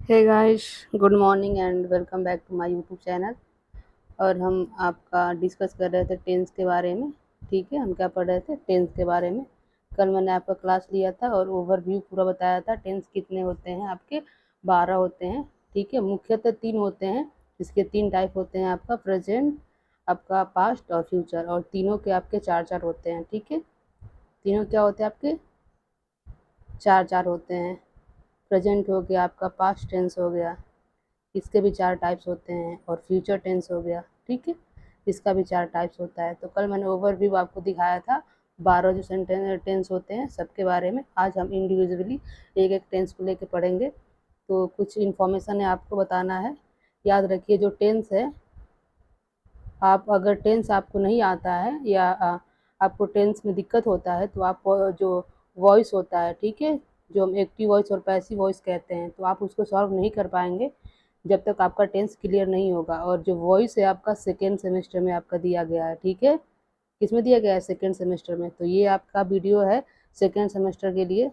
Hey guys, good morning and welcome back to my YouTube channel. और हम आपका discuss कर रहे थे टेंस के बारे में। ठीक है, हम क्या पढ़ रहे थे टेंस के बारे में। कल मैंने आपका क्लास लिया था और ओवरव्यू पूरा बताया था। टेंस कितने होते हैं आपके? 12 होते हैं। ठीक है, मुख्यतः 3 होते हैं। इसके 3 टाइप होते हैं, आपका प्रेजेंट, आपका पास्ट और फ्यूचर। और तीनों के आपके 4-4 होते हैं। ठीक है, तीनों क्या होते हैं आपके? 4-4 होते हैं। प्रेजेंट हो गया आपका, पास्ट टेंस हो गया, इसके भी 4 टाइप्स होते हैं। और फ्यूचर टेंस हो गया। ठीक है, इसका भी 4 टाइप्स होता है। तो कल मैंने ओवरव्यू आपको दिखाया था 12 जो सेंटेंस टेंस होते हैं सबके बारे में। आज हम इंडिविजुअली एक एक टेंस को लेके पढ़ेंगे। तो कुछ इन्फॉर्मेशन है आपको बताना है। याद रखिए, जो टेंस है, आप अगर टेंस आपको नहीं आता है या आपको टेंस में दिक्कत होता है तो आप जो वॉइस होता है, ठीक है, जो हम एक्टिव वॉइस और पैसिव वॉइस कहते हैं, तो आप उसको सॉल्व नहीं कर पाएंगे जब तक आपका टेंस क्लियर नहीं होगा। और जो वॉइस है आपका सेकेंड सेमेस्टर में आपका दिया गया है। ठीक है, किसमें दिया गया है? सेकेंड सेमेस्टर में। तो ये आपका वीडियो है सेकेंड सेमेस्टर के लिए।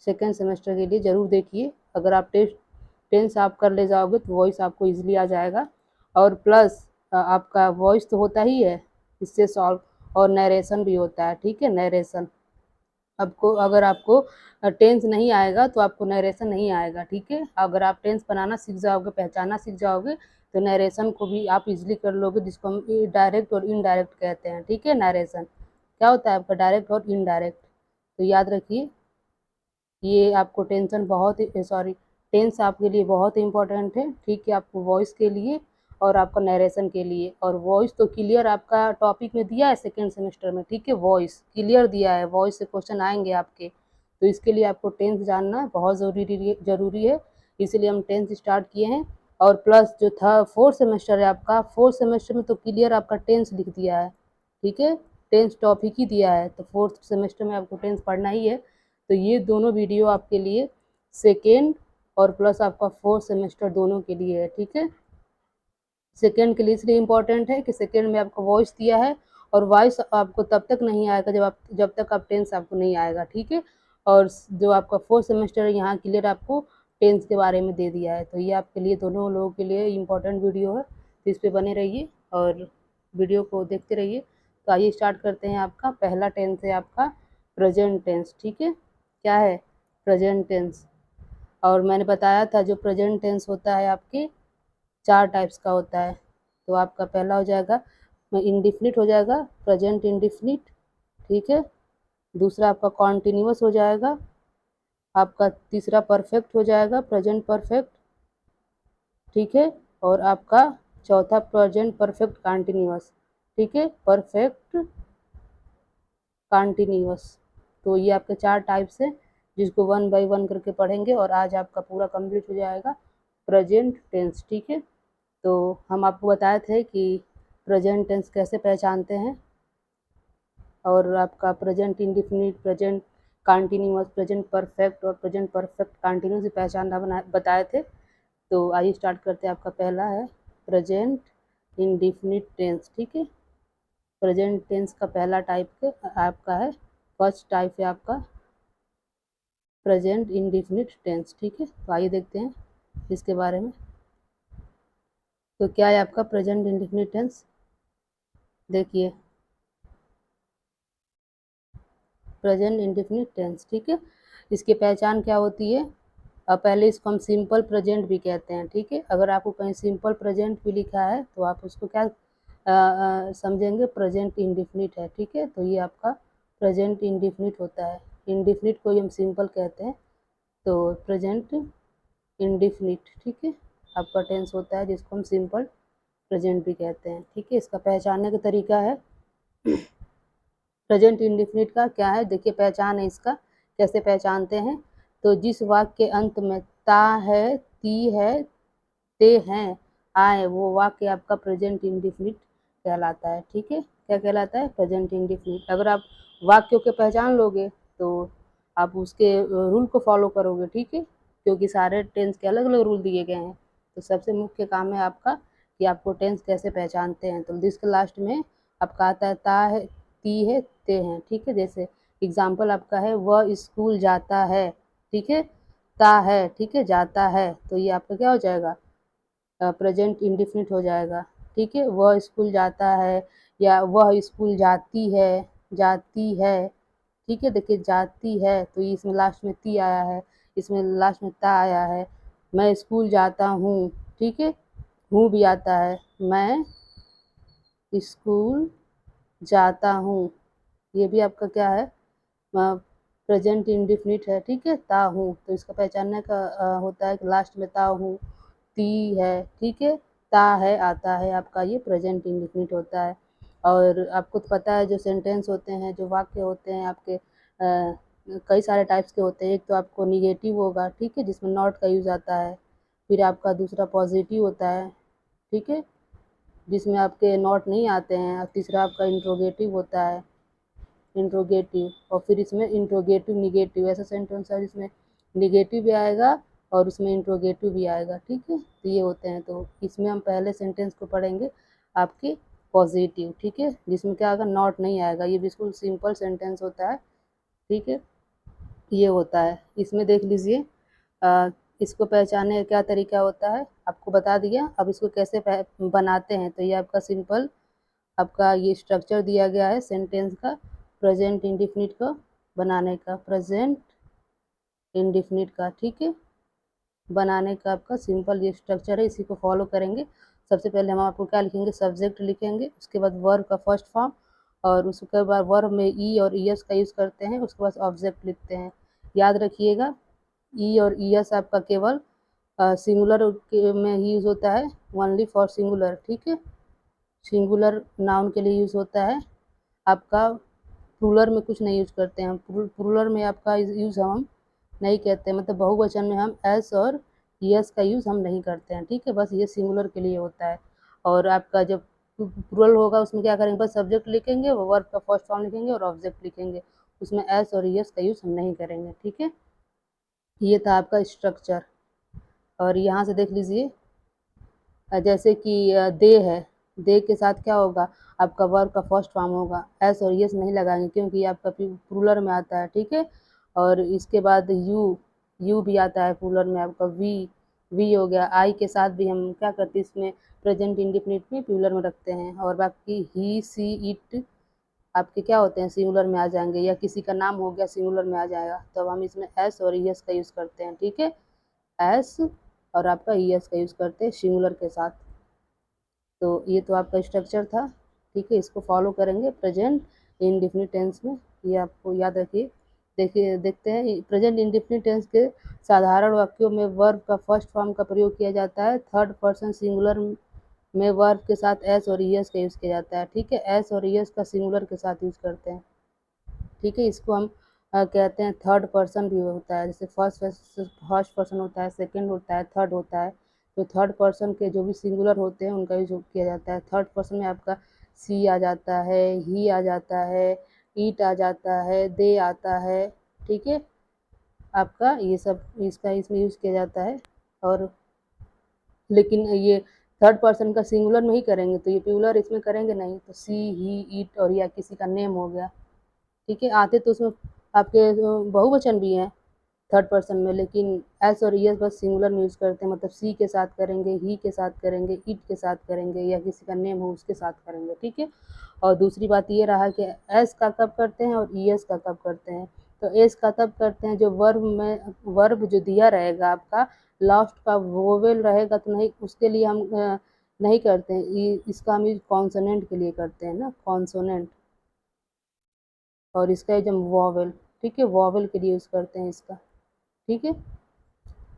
सेकेंड सेमेस्टर के लिए ज़रूर देखिए। अगर आप टेंस आप कर ले जाओगे तो वॉइस आपको ईजिली आ जाएगा। और प्लस आपका वॉइस तो होता ही है इससे सॉल्व, और नरेशन भी होता है। ठीक है, नरेशन आपको, अगर आपको टेंस नहीं आएगा तो आपको नरेशन नहीं आएगा। ठीक है, अगर आप टेंस बनाना सीख जाओगे, पहचाना सीख जाओगे, तो नरेशन को भी आप इजीली कर लोगे, जिसको हम डायरेक्ट और इनडायरेक्ट कहते हैं। ठीक है, नरेशन क्या होता है आपका? डायरेक्ट और इनडायरेक्ट। तो याद रखिए, ये आपको टेंस आपके लिए बहुत इंपॉर्टेंट है। ठीक है, आपको वॉइस के लिए और आपका नरेशन के लिए। और वॉइस तो क्लियर आपका टॉपिक में दिया है सेकेंड सेमेस्टर में। ठीक है, वॉइस क्लियर दिया है, वॉइस से क्वेश्चन आएंगे आपके। तो इसके लिए आपको टेंस जानना बहुत ज़रूरी है। इसीलिए हम टेंस स्टार्ट किए हैं। और प्लस जो था फोर्थ सेमेस्टर है आपका, फोर्थ सेमेस्टर में तो क्लियर आपका टेंस लिख दिया है। ठीक है, टेंस टॉपिक ही दिया है, तो फोर्थ सेमेस्टर में आपको टेंस पढ़ना ही है। तो ये दोनों वीडियो आपके लिए सेकेंड और प्लस आपका फोर्थ सेमेस्टर दोनों के लिए है। ठीक है, सेकेंड के लिए इसलिए इम्पोर्टेंट है कि सेकेंड में आपको वॉइस दिया है, और वॉइस आपको तब तक नहीं आएगा जब तक आप टेंस आपको नहीं आएगा। ठीक है, और जो आपका फोर्थ सेमेस्टर है यहाँ क्लियर आपको टेंस के बारे में दे दिया है। तो ये आपके लिए, दोनों लोगों के लिए इम्पोर्टेंट वीडियो है। तो इस पर बने रहिए और वीडियो को देखते रहिए। तो आइए स्टार्ट करते हैं। आपका पहला टेंस है आपका प्रेजेंट टेंस। ठीक है, क्या है? Present tense. और मैंने बताया था जो प्रेजेंट टेंस होता है आपके 4 टाइप्स का होता है। तो आपका पहला हो जाएगा इंडिफिनिट हो जाएगा, प्रेजेंट इंडिफिनिट। ठीक है, दूसरा आपका कॉन्टिन्यूअस हो जाएगा, आपका तीसरा परफेक्ट हो जाएगा, प्रेजेंट परफेक्ट। ठीक है, और आपका चौथा प्रेजेंट परफेक्ट कॉन्टिन्यूअस। ठीक है, परफेक्ट कॉन्टिन्यूअस। तो ये आपके 4 टाइप्स हैं, जिसको 1 बाय 1 करके पढ़ेंगे। और आज आपका पूरा कंप्लीट हो जाएगा प्रेजेंट टेंस। ठीक है, तो हम आपको बताए थे कि प्रेजेंट टेंस कैसे पहचानते हैं, और आपका present indefinite, present continuous, present perfect और प्रेजेंट परफेक्ट कॉन्टिन्यूअस पहचानना बताए थे। तो आइए स्टार्ट करते हैं। आपका पहला है प्रेजेंट इंडिफिनिट टेंस। ठीक है, प्रेजेंट टेंस का पहला टाइप आपका है, फर्स्ट टाइप है आपका प्रेजेंट इंडिफिनिट टेंस। ठीक है, तो आइए देखते हैं इसके बारे में। तो क्या है आपका प्रेजेंट इंडिफिनिट टेंस? देखिए, प्रेजेंट इंडिफिनिट टेंस। ठीक है, इसकी पहचान क्या होती है? अब पहले इसको हम सिंपल प्रेजेंट भी कहते हैं। ठीक है, अगर आपको कहीं सिंपल प्रेजेंट भी लिखा है तो आप उसको क्या समझेंगे? प्रेजेंट इंडिफिनिट है। ठीक है, तो ये आपका प्रेजेंट इंडिफिनिट होता है। इंडिफिनिट को ही हम सिंपल कहते हैं। तो प्रेजेंट इंडिफिनिट, ठीक है, आपका टेंस होता है, जिसको हम सिंपल प्रेजेंट भी कहते हैं। ठीक है, इसका पहचानने का तरीका है प्रेजेंट इंडिफिनिट का क्या है। देखिए, पहचान है इसका, कैसे पहचानते हैं? तो जिस वाक्य के अंत में ता है, ती है, ते हैं, आए, वो वाक्य आपका प्रेजेंट इंडिफिनिट कहलाता है। ठीक है, क्या कहलाता है? Present indefinite. अगर आप वाक्यों के पहचान लोगे तो आप उसके रूल को फॉलो करोगे। ठीक है, क्योंकि सारे टेंस के अलग अलग रूल दिए गए हैं। तो सबसे मुख्य काम है आपका कि आपको टेंस कैसे पहचानते हैं। तो जिसके लास्ट में आपका आता है ता है, ती है, ते हैं। ठीक है, जैसे एग्जाम्पल आपका है वह स्कूल जाता है। ठीक है, ता है, ठीक है, जाता है, तो ये आपका क्या हो जाएगा, प्रेजेंट इंडिफिनिट हो जाएगा, ठीक है। वह स्कूल जाता है या वह स्कूल जाती है, जाती है, ठीक है। देखिए जाती है तो ये इसमें लास्ट में ती आया है, इसमें लास्ट में ता आया है। मैं स्कूल जाता हूँ, ठीक है, हूँ भी आता है, मैं स्कूल जाता हूँ, ये भी आपका क्या है, प्रेजेंट इंडिफिनिट है, ठीक है। ता हूँ तो इसका पहचानने का होता है कि लास्ट में ता हूँ, ती है, ठीक है। ता है आता है, आपका ये प्रेजेंट इंडिफिनिट होता है। और आपको तो पता है जो सेंटेंस होते हैं, जो वाक्य होते हैं आपके कई सारे टाइप्स के होते हैं। एक तो आपको निगेटिव होगा, ठीक है, जिसमें नॉट का यूज़ आता है। फिर आपका दूसरा पॉजिटिव होता है, ठीक है, जिसमें आपके नॉट नहीं आते हैं। और तीसरा आपका इंट्रोगेटिव होता है, इंट्रोगेटिव। और फिर इसमें इंट्रोगेटिव निगेटिव, ऐसा सेंटेंस है जिसमें निगेटिव भी आएगा और उसमें इंट्रोगेटिव भी आएगा, ठीक है। तो ये होते हैं। तो इसमें हम पहले सेंटेंस को पढ़ेंगे आपके पॉजिटिव, ठीक है, जिसमें क्या आएगा, नॉट नहीं आएगा। ये बिल्कुल सिंपल सेंटेंस होता है, ठीक है, ये होता है। इसमें देख लीजिए इसको पहचानने का क्या तरीका होता है, आपको बता दिया। अब इसको कैसे बनाते हैं, तो ये आपका सिंपल आपका ये स्ट्रक्चर दिया गया है सेंटेंस का, प्रेजेंट इंडिफिनिट को बनाने का, प्रेजेंट इंडिफिनिट का, ठीक है, बनाने का आपका सिंपल ये स्ट्रक्चर है, इसी को फॉलो करेंगे। सबसे पहले हम आपको क्या लिखेंगे, सब्जेक्ट लिखेंगे, उसके बाद वर्ब का फर्स्ट फॉर्म, और उसके बाद वर्ब में ई और ई एस का यूज़ करते हैं, उसके बाद ऑब्जेक्ट लिखते हैं। याद रखिएगा ई और ई एस आपका केवल सिंगुलर में ही यूज़ होता है, ओनली फॉर सिंगुलर, ठीक है, सिंगुलर नाउन के लिए यूज़ होता है। आपका प्लूरल में कुछ नहीं यूज़ करते हैं, प्लूरल में आपका यूज़ हम नहीं कहते, मतलब बहुवचन में हम एस और यस का यूज़ हम नहीं करते हैं, ठीक है, बस ये सिंगुलर के लिए होता है। और आपका जब प्लूरल होगा उसमें क्या करेंगे, बस सब्जेक्ट लिखेंगे, वर्ब का फर्स्ट फॉर्म लिखेंगे और ऑब्जेक्ट लिखेंगे, उसमें एस और यस का यूज़ हम नहीं करेंगे, ठीक है। ये था आपका स्ट्रक्चर। और यहाँ से देख लीजिए जैसे कि दे है, दे के साथ क्या होगा, आपका वर्ब का फर्स्ट फॉर्म होगा, एस और यस नहीं लगाएंगे क्योंकि ये आपका प्लूरल में आता है, ठीक है। और इसके बाद यू भी आता है प्लूरल में, आपका वी हो गया। आई के साथ भी हम क्या करते हैं, इसमें प्रेजेंट इंडिफिनिट में प्लूरल में रखते हैं। और बाकी ही सी इट आपके क्या होते हैं, सिंगुलर में आ जाएंगे, या किसी का नाम हो गया सिंगुलर में आ जाएगा, तो अब हम इसमें एस और यस का यूज़ करते हैं, ठीक है, एस और आपका यस का यूज़ करते हैं सिंगुलर के साथ। तो ये तो आपका स्ट्रक्चर था, ठीक है, इसको फॉलो करेंगे प्रेजेंट इंडिफिनिट टेंस में, ये आपको याद रखिए। देखिए देखते हैं प्रेजेंट इंडिफिनिट टेंस के साधारण वाक्यों में वर्ब का फर्स्ट फॉर्म का प्रयोग किया जाता है। थर्ड पर्सन सिंगुलर में वर्ब के साथ एस और यस का यूज़ किया जाता है, ठीक है, एस और यस का सिंगुलर के साथ यूज़ करते हैं, ठीक है। इसको हम कहते हैं थर्ड पर्सन भी होता है, जैसे फर्स्ट पर्सन होता है, सेकंड होता है, थर्ड होता है। तो थर्ड पर्सन के जो भी सिंगुलर होते हैं उनका यूज किया जाता है। थर्ड पर्सन में आपका सी आ जाता है, ही आ जाता है, ईट आ जाता है, दे आता है, ठीक है, आपका ये सब इसका इसमें यूज़ किया जाता है। और लेकिन ये थर्ड पर्सन का सिंगुलर में ही करेंगे तो ये प्लूरल इसमें करेंगे नहीं, तो सी ही ईट और या किसी का नेम हो गया, ठीक है। आते तो उसमें आपके बहुवचन भी हैं थर्ड पर्सन में, लेकिन एस और यस बस सिंगुलर में यूज़ करते हैं, मतलब सी के साथ करेंगे, ही के साथ करेंगे, इट के साथ करेंगे, या किसी का नेम हो उसके साथ करेंगे, ठीक है। और दूसरी बात ये रहा कि एस का कब करते हैं और ई एस का कब करते हैं। तो एस का तब करते हैं जो वर्ब जो दिया रहेगा आपका लास्ट का वोवेल रहेगा, तो नहीं उसके लिए हम नहीं करते हैं, इसका हम यूज कॉन्सोनेंट के लिए करते हैं ना, कॉन्सोनेंट। और इसका यूज हम वॉवेल, ठीक है, वॉवेल के लिए यूज़ करते हैं इसका, ठीक है।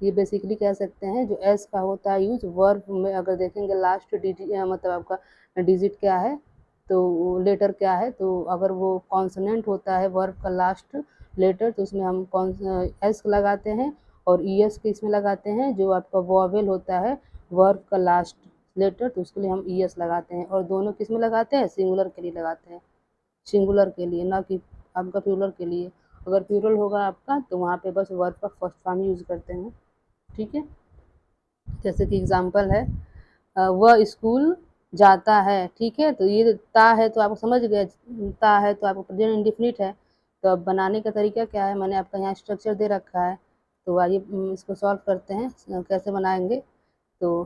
ये बेसिकली कह सकते हैं जो एस का होता है यूज वर्ब में, अगर देखेंगे लास्ट डिजिट मतलब आपका डिजिट क्या है, तो लेटर क्या है, तो अगर वो कॉन्सोनेंट होता है वर्ब का लास्ट लेटर तो उसमें हम एस लगाते हैं, और ई एस के इसमें लगाते हैं। जो आपका वॉवेल होता है वर्ब का लास्ट लेटर तो उसके लिए हम ई एस लगाते हैं। और दोनों किस में लगाते हैं, सिंगुलर के लिए लगाते हैं, सिंगुलर के लिए, ना कि आपका प्लूरल के लिए। अगर प्लूरल होगा आपका तो वहाँ पे बस वर्ब का फर्स्ट फॉर्म यूज़ करते हैं, ठीक है। जैसे कि एग्जांपल है वह स्कूल जाता है, ठीक है, तो ये ता है तो आपको समझ गए, ता है तो आपको प्रेजेंट इंडिफिनिट है। तो अब बनाने का तरीका क्या है, मैंने आपका यहाँ स्ट्रक्चर दे रखा है, तो आइए इसको सॉल्व करते हैं, कैसे बनाएंगे। तो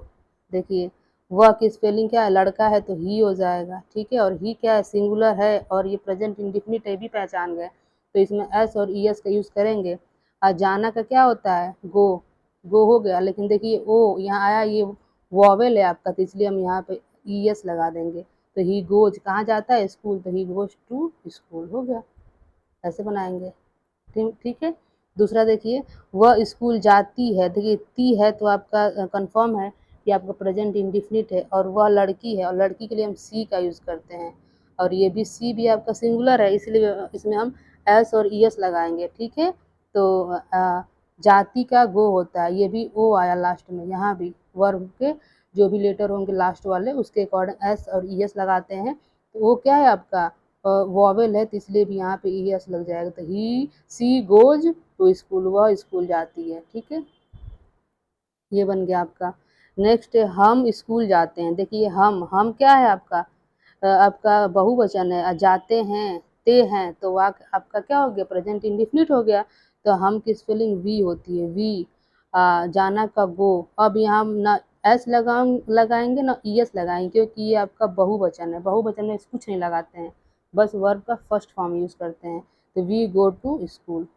देखिए, वह की स्पेलिंग क्या है, लड़का है तो ही हो जाएगा, ठीक है। और ही क्या है, सिंगुलर है और ये प्रेजेंट इंडिफिनिट है, भी पहचान गए। तो इसमें एस और ई एस का यूज़ करेंगे। और जाना का क्या होता है, गो, गो हो गया। लेकिन देखिए ओ यहाँ आया, ये वॉवेल है आपका, तो इसलिए हम यहाँ पे ई एस लगा देंगे। तो ही गोज कहाँ जाता है, स्कूल, तो ही गोज टू स्कूल हो गया। ऐसे बनाएंगे, ठीक है। दूसरा देखिए, वह स्कूल जाती है। देखिए ती है तो आपका कंफर्म है कि आपका प्रेजेंट इंडिफिनिट है। और वह लड़की है, और लड़की के लिए हम सी का यूज़ करते हैं। और ये भी सी भी आपका सिंगुलर है, इसलिए इसमें हम एस और ई एस लगाएंगे, ठीक है। तो जाति का गो होता है, ये भी ओ आया लास्ट में, यहाँ भी वर्ब के जो भी लेटर होंगे लास्ट वाले उसके अकॉर्डिंग एस और ई एस लगाते हैं। तो वो क्या है आपका वॉवेल है, तो इसलिए भी यहाँ पे ई एस लग जाएगा। तो ही सी गोज टू स्कूल, वह स्कूल जाती है, ठीक है। ये बन गया आपका। नेक्स्ट है हम स्कूल जाते हैं। देखिए हम क्या है आपका, आपका बहुवचन है। जाते हैं, ते हैं, तो वाक आपका क्या हो गया, प्रेजेंट इंडिफिनिट हो गया। तो हम की स्पेलिंग वी होती है, वी। जाना का गो। अब यहाँ हम ना एस लगाएंगे ना ई एस लगाएंगे, क्योंकि ये आपका बहुवचन है। बहुवचन में कुछ नहीं लगाते हैं, बस वर्ब का फर्स्ट फॉर्म यूज़ करते हैं। तो वी गो टू स्कूल,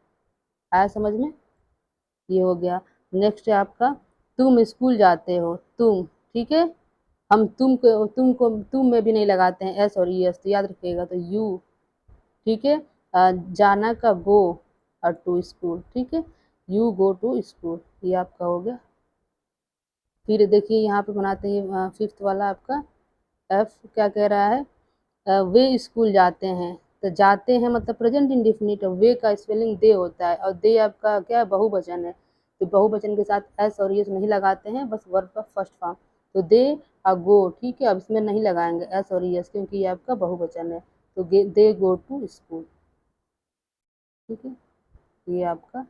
आया समझ में, ये हो गया। नेक्स्ट है आपका तुम स्कूल जाते हो, तुम, ठीक है। हम तुमको तुम में भी नहीं लगाते हैं एस और ई एस, तो याद रखिएगा। तो यू, ठीक है। जाना का गो और टू स्कूल, ठीक है। यू गो टू स्कूल, ये आपका हो गया। फिर देखिए यहाँ पे बनाते हैं फिफ्थ वाला आपका। एफ क्या कह रहा है, वे स्कूल जाते हैं। तो जाते हैं मतलब प्रेजेंट इंडिफिनिट, वे का स्पेलिंग दे होता है, और दे आपका क्या है, बहुवचन है। तो बहुवचन के साथ एस और एस नहीं लगाते हैं, बस वर्ब का फर्स्ट फॉर्म। तो दे और गो, ठीक है। अब इसमें नहीं लगाएंगे एस और एस, क्योंकि ये आपका बहुवचन है। तो दे गो टू स्कूल, ठीक है। ये आपका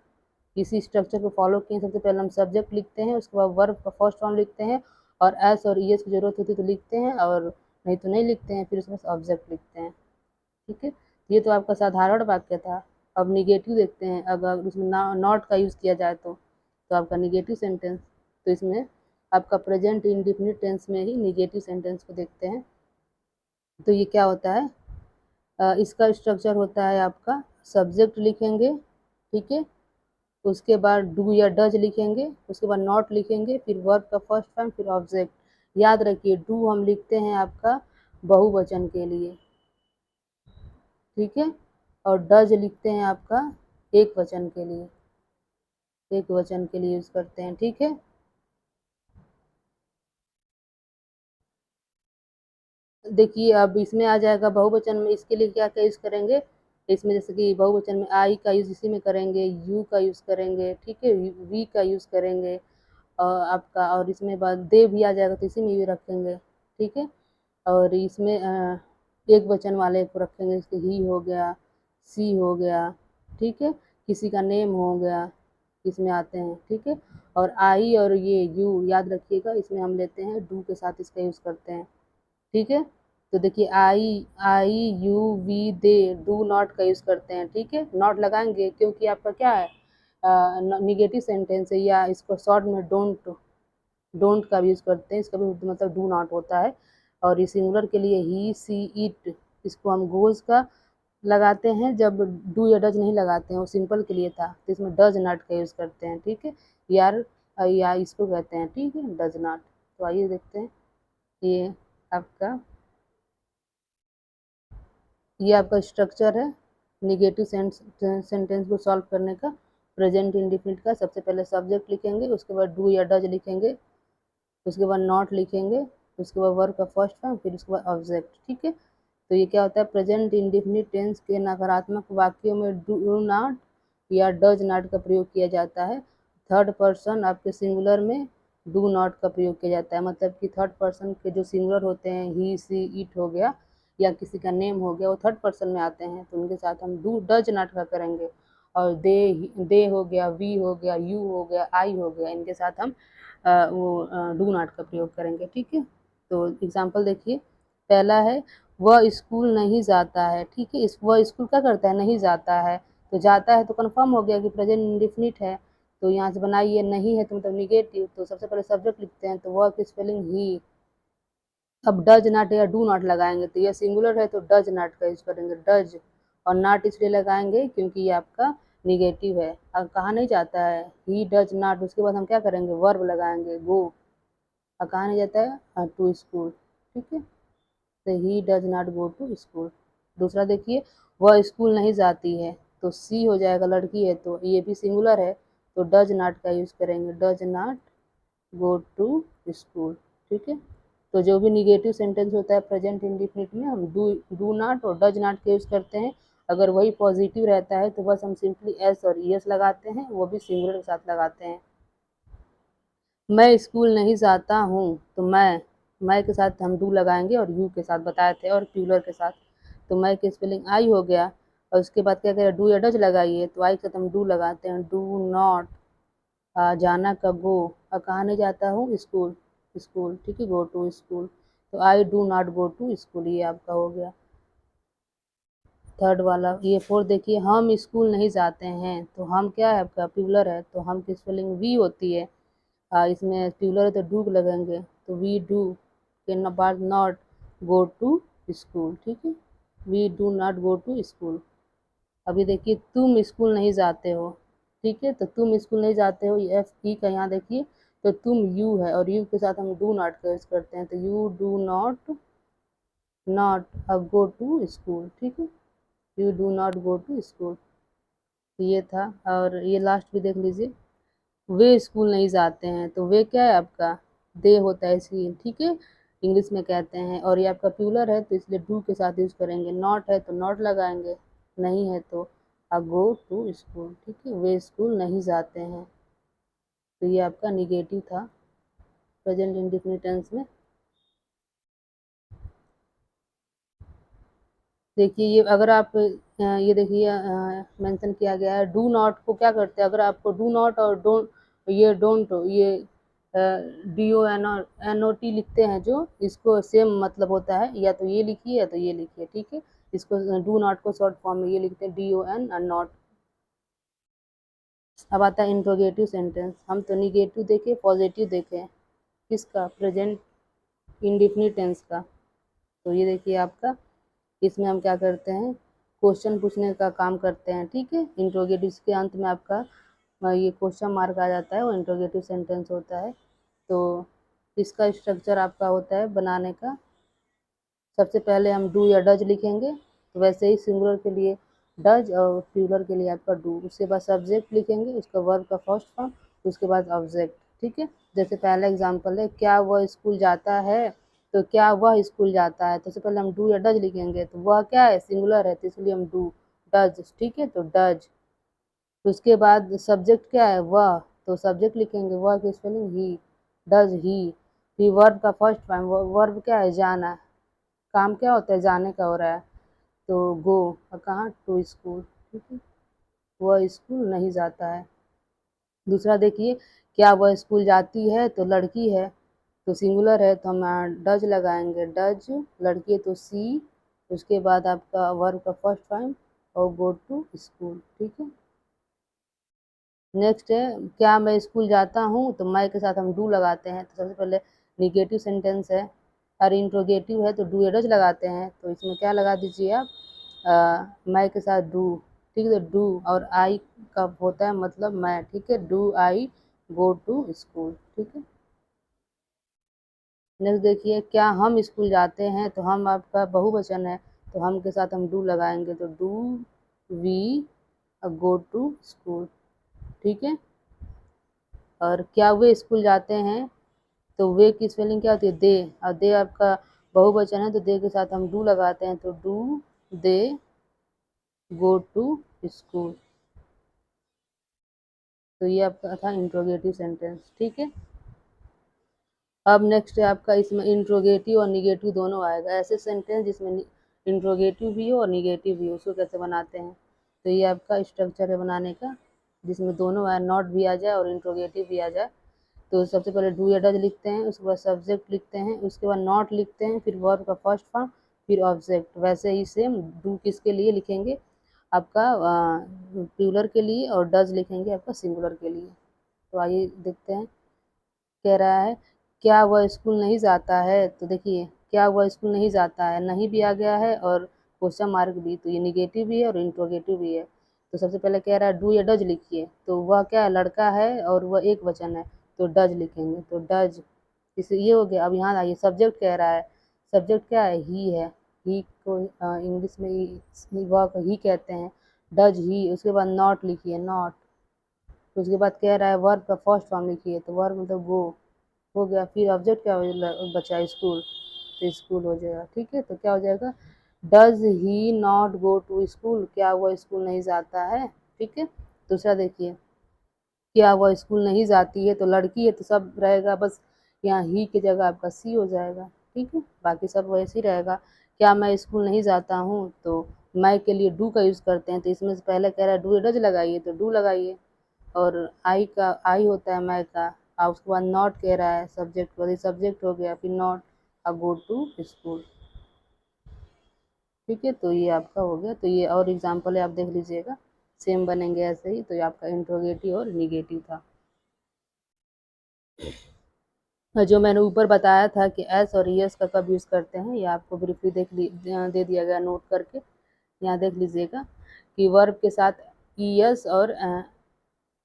इसी स्ट्रक्चर को फॉलो किए। सबसे पहले हम सब्जेक्ट लिखते हैं, उसके बाद वर्ब का फर्स्ट फॉर्म लिखते हैं, और एस और एस की जरूरत होती है तो लिखते हैं, और नहीं तो नहीं लिखते हैं, फिर उसके बाद ऑब्जेक्ट लिखते हैं, ठीक है। ये तो आपका साधारण वाक्य था। अब निगेटिव देखते हैं। अगर उसमें नॉट का यूज़ किया जाए तो आपका निगेटिव सेंटेंस। तो इसमें आपका प्रेजेंट इंडिफिनिट टेंस में ही निगेटिव सेंटेंस को देखते हैं। तो ये क्या होता है, इसका स्ट्रक्चर होता है आपका, सब्जेक्ट लिखेंगे, ठीक है। उसके बाद डू या डज लिखेंगे, उसके बाद नॉट लिखेंगे, फिर वर्ब का फर्स्ट फॉर्म, फिर ऑब्जेक्ट। याद रखिए डू हम लिखते हैं आपका बहुवचन के लिए, ठीक है। और डज लिखते हैं आपका एक वचन के लिए, एक वचन के लिए यूज करते हैं, ठीक है। देखिए अब इसमें आ जाएगा बहुवचन में, इसके लिए क्या क्या यूज करेंगे। इसमें जैसे कि बहुवचन में आई का यूज इसी में करेंगे, यू का यूज करेंगे, ठीक है, वी का यूज करेंगे, और आपका, और इसमें बाद दे भी आ जाएगा तो इसी में भी रखेंगे, ठीक है। और इसमें एक वचन वाले को रखेंगे, जैसे ही हो गया, सी हो गया, ठीक है, किसी का नेम हो गया, इसमें आते हैं, ठीक है। और आई और ये यू याद रखिएगा, इसमें हम लेते हैं डू के साथ इसका यूज़ करते हैं, ठीक है। तो देखिए I I you we they, do not का यूज़ करते हैं, ठीक है। नॉट लगाएंगे क्योंकि आपका क्या है, निगेटिव सेंटेंस है, या इसको शॉर्ट में डोंट का भी यूज़ करते हैं, इसका भी मतलब डू नॉट होता है। और ये सिंगुलर के लिए ही सी इट, इसको हम गोज का लगाते हैं जब डू या डज नहीं लगाते हैं, वो सिंपल के लिए था, तो इसमें डज नॉट का यूज़ करते हैं, ठीक है। यार या इसको कहते हैं, ठीक है, डज नॉट। तो आइए देखते हैं, ये आपका ये आपका स्ट्रक्चर है निगेटिव सेंटेंस को सॉल्व करने का। प्रेजेंट इंडिफिनिट का सबसे पहले सब्जेक्ट लिखेंगे, उसके बाद डू या डज लिखेंगे, उसके बाद नॉट लिखेंगे, उसके बाद वर्ब का फर्स्ट फॉर्म, फिर उसके बाद ऑब्जेक्ट, ठीक है। तो ये क्या होता है, प्रेजेंट इंडिफिनिट टेंस के नकारात्मक वाक्यों में डू नॉट या डज नॉट का प्रयोग किया जाता है। थर्ड पर्सन आपके सिंगुलर में डू नॉट का प्रयोग किया जाता है, मतलब कि थर्ड पर्सन के जो सिंगुलर होते हैं, ही सी इट हो गया, या किसी का नेम हो गया, वो थर्ड पर्सन में आते हैं, तो उनके साथ हम डू डज नॉट का करेंगे। और दे हो गया, वी हो गया, यू हो गया, आई हो गया, इनके साथ हम वो डू नॉट का प्रयोग करेंगे, ठीक है। तो एग्जाम्पल देखिए, पहला है वह स्कूल नहीं जाता है, ठीक है। वह स्कूल क्या करता है, नहीं जाता है। तो जाता है तो कंफर्म हो गया कि प्रेजेंट इंडिफिनिट है, तो यहाँ से बनाइए, नहीं है तो मतलब निगेटिव, तो सबसे पहले सब्जेक्ट लिखते हैं, तो वर्क की स्पेलिंग ही। अब डज नॉट या डू नॉट लगाएंगे, तो यह सिंगुलर है तो डज नॉट का यूज करेंगे, डज, और नॉट इसलिए लगाएंगे क्योंकि ये आपका निगेटिव है। अब कहाँ नहीं जाता है, ही डज नॉट, उसके बाद हम क्या करेंगे, वर्ब लगाएंगे, गो। अब कहाँ नहीं जाता है, टू स्कूल, ठीक है, तो he does not go to school. दूसरा देखिए, वह स्कूल नहीं जाती है, तो सी हो जाएगा, लड़की है तो ये भी सिंगुलर है, तो डज नॉट का यूज करेंगे, does not go to school, ठीक है। तो जो भी निगेटिव सेंटेंस होता है प्रेजेंट इंडिफिनिट में, हम डू नॉट और डज नॉट का यूज करते हैं। अगर वही पॉजिटिव रहता है तो बस हम सिंपली एस और ईएस लगाते हैं, वो भी सिंगुलर के साथ लगाते हैं। मैं स्कूल नहीं जाता हूँ, तो मैं के साथ हम डू लगाएंगे और यू के साथ बताए थे, और प्यूलर के साथ, तो मैं की स्पेलिंग आई हो गया। और उसके बाद क्या करें, डू या डज लगाइए, तो आई के साथ हम डू लगाते हैं, डू नॉट, जाना का गो, और कहाँ नहीं जाता हूँ, स्कूल, स्कूल, ठीक है, गो टू स्कूल, तो I do not go to school, ये आपका हो गया थर्ड वाला। ये फोर्थ देखिए, हम स्कूल नहीं जाते हैं, तो हम क्या है आपका प्यूलर है, तो हम की स्पेलिंग वी होती है, इसमें प्यूलर है तो डू लगेंगे, तो वी डू के बाद नॉट गो टू स्कूल, ठीक है, we do not go to school. अभी देखिए, तुम स्कूल नहीं जाते हो, ठीक है, तो तुम स्कूल नहीं जाते हो, ये एफ ई का यहाँ देखिए, तो तुम यू है, और यू के साथ हम डू नॉट का यूज करते हैं, तो you do not not go to school, ठीक है, you do not go to school, ये था। और ये लास्ट भी देख लीजिए, वे स्कूल नहीं जाते हैं, तो वे क्या है आपका, दे होता है इसलिए, ठीक है, इंग्लिश में कहते हैं, और ये आपका प्यूलर है तो इसलिए डू के साथ यूज करेंगे, नॉट है तो नॉट लगाएंगे, नहीं है तो गो टू स्कूल, ठीक है, वे स्कूल नहीं जाते हैं। तो ये आपका निगेटिव था प्रेजेंट इंडेफिनिट टेंस में। देखिए, ये अगर आप ये देखिए मेंशन किया गया है, डू नॉट को क्या करते हैं, अगर आपको डू नॉट और डोंट, ये डोंट, ये D O N O T लिखते हैं, जो इसको सेम मतलब होता है, या तो ये लिखिए या तो ये लिखिए, ठीक है, इसको डू नॉट को शॉर्ट फॉर्म में ये लिखते हैं, डी ओ एन और नॉट। अब आता है इंट्रोगेटिव सेंटेंस, हम तो निगेटिव देखे, पॉजिटिव देखे, किसका, प्रेजेंट इंडिफिनिट टेंस का। तो ये देखिए आपका, इसमें हम क्या करते हैं, क्वेश्चन पूछने का काम करते हैं, ठीक है, इंट्रोगेटिव के अंत में आपका ये क्वेश्चन मार्क आ जाता है, वो इंट्रोगेटिव सेंटेंस होता है। तो इसका स्ट्रक्चर आपका होता है बनाने का, सबसे पहले हम डू या डज लिखेंगे, तो वैसे ही सिंगुलर के लिए डज और प्लूरल के लिए आपका डू, उसके बाद सब्जेक्ट लिखेंगे, उसका वर्ब का फर्स्ट फॉर्म, उसके बाद ऑब्जेक्ट, ठीक है। जैसे पहला एग्जांपल है, क्या वह स्कूल जाता है, तो क्या वह स्कूल जाता है, तो सबसे पहले हम डू या डज लिखेंगे, तो वह क्या है, सिंगुलर है, तो इसलिए हम डू, डज, ठीक है, तो डज। तो उसके बाद सब्जेक्ट क्या है, वह, तो सब्जेक्ट लिखेंगे, वह की स्पेलिंग ही, डज ही। फिर वर्ब का फर्स्ट फॉर्म, वर्ब क्या है, जाना, काम क्या होता है, जाने का हो रहा है, तो गो, और कहाँ, टू स्कूल, ठीक है, वह स्कूल नहीं जाता है। दूसरा देखिए, क्या वह स्कूल जाती है, तो लड़की है, तो सिंगुलर है, तो हम डज लगाएंगे, डज, लड़की है तो सी, उसके बाद आपका वर्ब का फर्स्ट फॉर्म और गो टू स्कूल, ठीक है। नेक्स्ट है, क्या मैं स्कूल जाता हूँ, तो मैं के साथ हम डू लगाते हैं, तो सबसे पहले निगेटिव सेंटेंस है, और इंट्रोगेटिव है तो डू या डज लगाते हैं, तो इसमें क्या लगा दीजिए आप, मैं के साथ डू, ठीक है, तो डू और आई का होता है मतलब मैं, ठीक है, do I go to school, ठीक है। नेक्स्ट देखिए, क्या हम स्कूल जाते हैं, तो हम आपका बहुवचन है, तो हम के साथ हम डू लगाएंगे, तो do we go to school, ठीक है। और क्या वे स्कूल जाते हैं, तो वे की स्पेलिंग क्या होती है, दे, और दे आपका बहुवचन है, तो दे के साथ हम डू लगाते हैं, तो do they go to school. तो ये आपका था इंट्रोगेटिव सेंटेंस, ठीक है। अब नेक्स्ट है आपका, इसमें इंट्रोगेटिव और निगेटिव दोनों आएगा, ऐसे सेंटेंस जिसमें इंट्रोगेटिव भी हो और निगेटिव भी हो, उसको कैसे बनाते हैं, तो ये आपका स्ट्रक्चर है बनाने का, जिसमें दोनों आए, नॉट भी आ जाए और इंट्रोगेटिव भी आ जाए। तो सबसे पहले डू या डज लिखते हैं, उसके बाद सब्जेक्ट लिखते हैं, उसके बाद नॉट लिखते हैं, फिर वर्ब का फर्स्ट फॉर्म, फिर ऑब्जेक्ट, वैसे ही सेम डू किसके लिए लिखेंगे, आपका प्लूरल के लिए, और डज लिखेंगे आपका सिंगुलर के लिए। तो आइए देखते हैं। कह रहा है क्या वह स्कूल नहीं जाता है, तो देखिए क्या वह स्कूल नहीं जाता है, नहीं भी आ गया है और क्वेश्चन मार्क भी, तो ये निगेटिव भी है और इंट्रोगेटिव भी है। तो सबसे पहले कह रहा है डू या डज लिखिए, तो वह क्या है, लड़का है और वह एक वचन है, तो डज लिखेंगे, तो डज। इसे ये हो गया। अब यहाँ आइए सब्जेक्ट कह रहा है, सब्जेक्ट क्या है, ही है। ही को इंग्लिश में वह ही कहते हैं, डज ही। उसके बाद नॉट लिखिए, नॉट। उसके बाद कह रहा है वर्ब का फर्स्ट फॉर्म लिखिए, तो वर्ब मतलब वो हो गया। फिर ऑब्जेक्ट क्या बचा, स्कूल, तो स्कूल हो जाएगा। ठीक है, तो क्या हो जाएगा, does he not go to school, क्या वो स्कूल नहीं जाता है। ठीक है, दूसरा देखिए, क्या वह स्कूल नहीं जाती है, तो लड़की है तो सब रहेगा, बस यहाँ ही की जगह आपका सी हो जाएगा। ठीक है, बाकी सब वैसे ही रहेगा। क्या मैं स्कूल नहीं जाता हूँ, तो मैं के लिए डू का यूज़ करते हैं, तो इसमें से पहले कह रहा है डू डज लगाइए, तो डू लगाइए। और आई का आई होता है मैं का। और उसके बाद नॉट कह रहा है सब्जेक्ट को, सब्जेक्ट हो गया, फिर नॉट अब गो टू स्कूल। ठीक है, तो ये आपका हो गया। तो ये और एग्जाम्पल है, आप देख लीजिएगा, सेम बनेंगे ऐसे ही। तो ये आपका इंट्रोगेटिव और निगेटिव था। जो मैंने ऊपर बताया था कि एस और यस का कब यूज़ करते हैं, ये आपको ब्रीफली दे दिया गया नोट करके। यहाँ देख लीजिएगा कि वर्ब के साथ ईएस और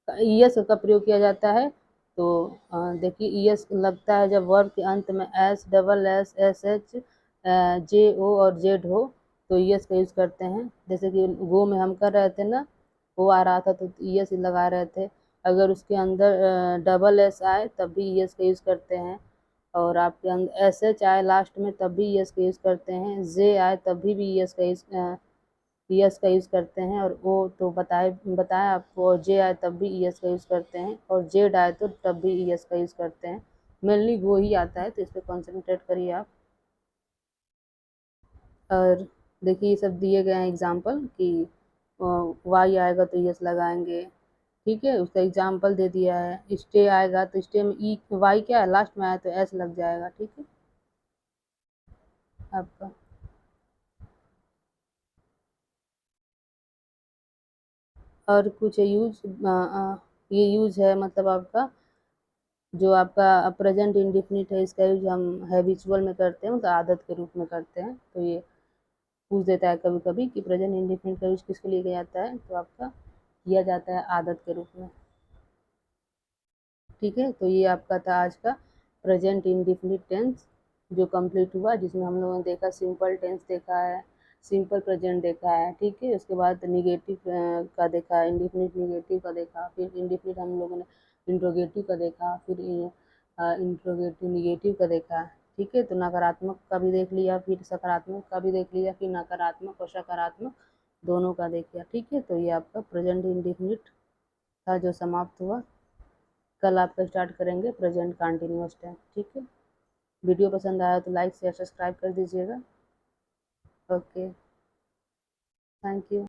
ईएस का प्रयोग किया जाता है। तो देखिए ईएस लगता है जब वर्ब के अंत में S, double S, S H, J O और जेड हो, तो ईएस का यूज़ करते हैं। जैसे कि गो में हम कर रहे थे ना, वो आ रहा था तो ईएस लगा रहे थे। अगर उसके अंदर डबल एस आए तब भी ईएस का यूज़ करते हैं, और आपके अंदर एस एच आए लास्ट में तब भी ईएस का यूज़ करते हैं, जे आए तब भी ईएस का ईएस का यूज़ करते हैं। और ओ तो बताया आपको, और जे आए तब भी ईएस का यूज़ करते हैं, और जेड आए तो तब भी ईएस का यूज़ करते हैं। मेनली वो ही आता है, तो इस पर कॉन्सेंट्रेट करिए आप। और देखिए ये सब दिए गए हैं एग्जाम्पल कि वाई आएगा तो यस लगाएंगे। ठीक है, उसका एग्जाम्पल दे दिया है। स्टे आएगा तो स्टे में ई वाई क्या है लास्ट में आया तो एस लग जाएगा। ठीक है आपका। और कुछ यूज, ये यूज है मतलब आपका जो आपका प्रेजेंट इंडिफिनिट है, इसका यूज हम हैबिचुअल में करते हैं, मतलब आदत के रूप में करते हैं। तो ये पूछ देता है कभी कभी कि प्रेजेंट इंडिफिनिट का यूज किसके लिए किया जाता है, तो आपका किया जाता है आदत के रूप में। ठीक है, तो ये आपका था आज का प्रेजेंट इंडिफिनिट टेंस जो कंप्लीट हुआ, जिसमें हम लोगों ने देखा सिंपल टेंस देखा है, सिंपल प्रेजेंट देखा है। ठीक है, उसके बाद निगेटिव का देखा, इंडिफिनिट निगेटिव का देखा, फिर इंडिफिनिट हम लोगों ने इंट्रोगेटिव का देखा, फिर इंट्रोगेटिव निगेटिव का देखा। ठीक है, तो नकारात्मक का भी देख लिया, फिर सकारात्मक का भी देख लिया, फिर नकारात्मक और सकारात्मक दोनों का देख लिया। ठीक है, तो ये आपका प्रेजेंट इंडिफिनिट था जो समाप्त हुआ। कल आपका स्टार्ट करेंगे प्रेजेंट कंटिन्यूअस टेंस। ठीक है, वीडियो पसंद आया तो लाइक शेयर सब्सक्राइब कर दीजिएगा। Okay, thank you.